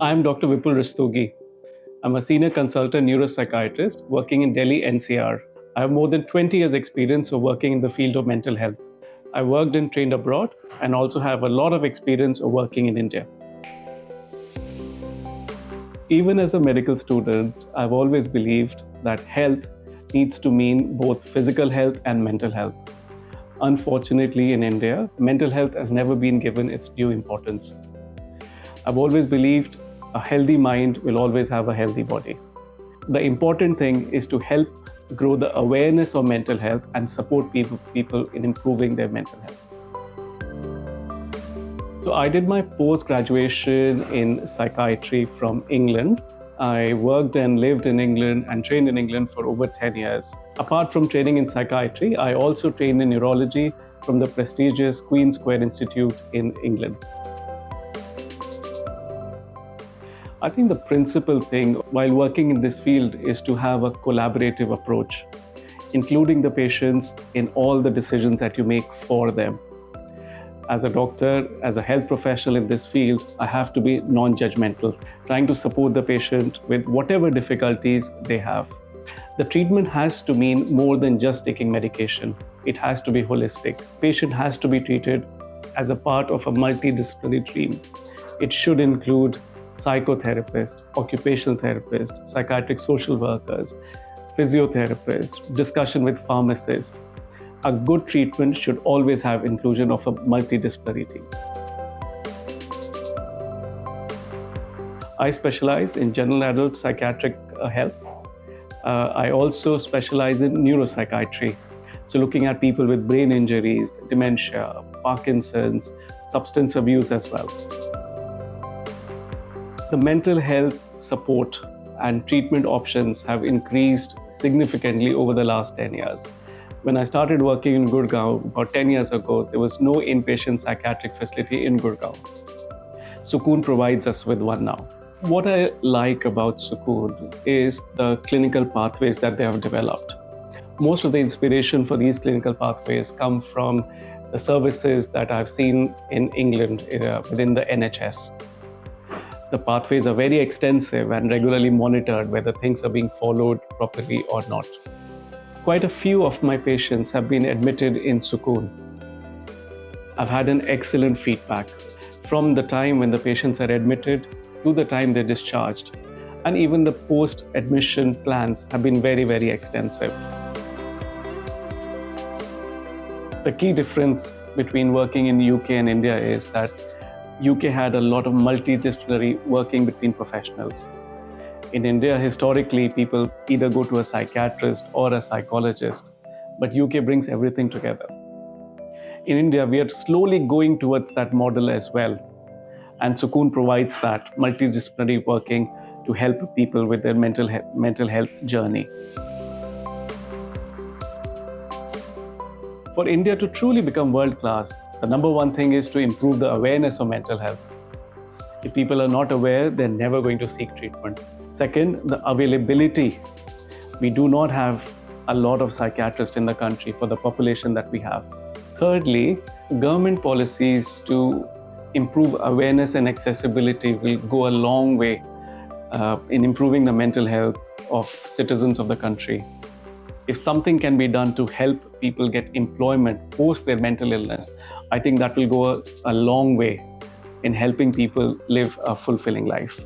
I'm Dr. Vipul Rastogi. I'm a Senior Consultant Neuropsychiatrist working in Delhi NCR. I have more than 20 years' experience of working in the field of mental health. I worked and trained abroad and also have a lot of experience of working in India. Even as a medical student, I've always believed that health needs to mean both physical health and mental health. Unfortunately, in India, mental health has never been given its due importance. I've always believed a healthy mind will always have a healthy body. The important thing is to help grow the awareness of mental health and support people in improving their mental health. So I did my post-graduation in psychiatry from England. I worked and lived in England and trained in England for over 10 years. Apart from training in psychiatry, I also trained in neurology from the prestigious Queen Square Institute in England. I think the principal thing while working in this field is to have a collaborative approach, including the patients in all the decisions that you make for them. As a doctor, as a health professional in this field, I have to be non-judgmental, trying to support the patient with whatever difficulties they have. The treatment has to mean more than just taking medication. It has to be holistic. Patient has to be treated as a part of a multidisciplinary team. It should include psychotherapists, occupational therapists, psychiatric social workers, physiotherapists, discussion with pharmacists. A good treatment should always have inclusion of a multidisciplinary team. I specialize in general adult psychiatric health. I also specialize in neuropsychiatry, so looking at people with brain injuries, dementia, Parkinson's, substance abuse as well. The mental health support and treatment options have increased significantly over the last 10 years. When I started working in Gurgaon about 10 years ago, there was no inpatient psychiatric facility in Gurgaon. Sukoon provides us with one now. What I like about Sukoon is the clinical pathways that they have developed. Most of the inspiration for these clinical pathways come from the services that I've seen in England within the NHS. The pathways are very extensive and regularly monitored whether things are being followed properly or not. Quite a few of my patients have been admitted in Sukoon. I've had an excellent feedback from the time when the patients are admitted to the time they're discharged. And even the post-admission plans have been very, very extensive. The key difference between working in the UK and India is that UK had a lot of multidisciplinary working between professionals. In India, historically, people either go to a psychiatrist or a psychologist, but UK brings everything together. In India, we are slowly going towards that model as well. And Sukoon provides that multidisciplinary working to help people with their mental health journey. For India to truly become world-class, the number one thing is to improve the awareness of mental health. If people are not aware, they're never going to seek treatment. Second, the availability. We do not have a lot of psychiatrists in the country for the population that we have. Thirdly, government policies to improve awareness and accessibility will go a long way in improving the mental health of citizens of the country. If something can be done to help people get employment post their mental illness, I think that will go a long way in helping people live a fulfilling life.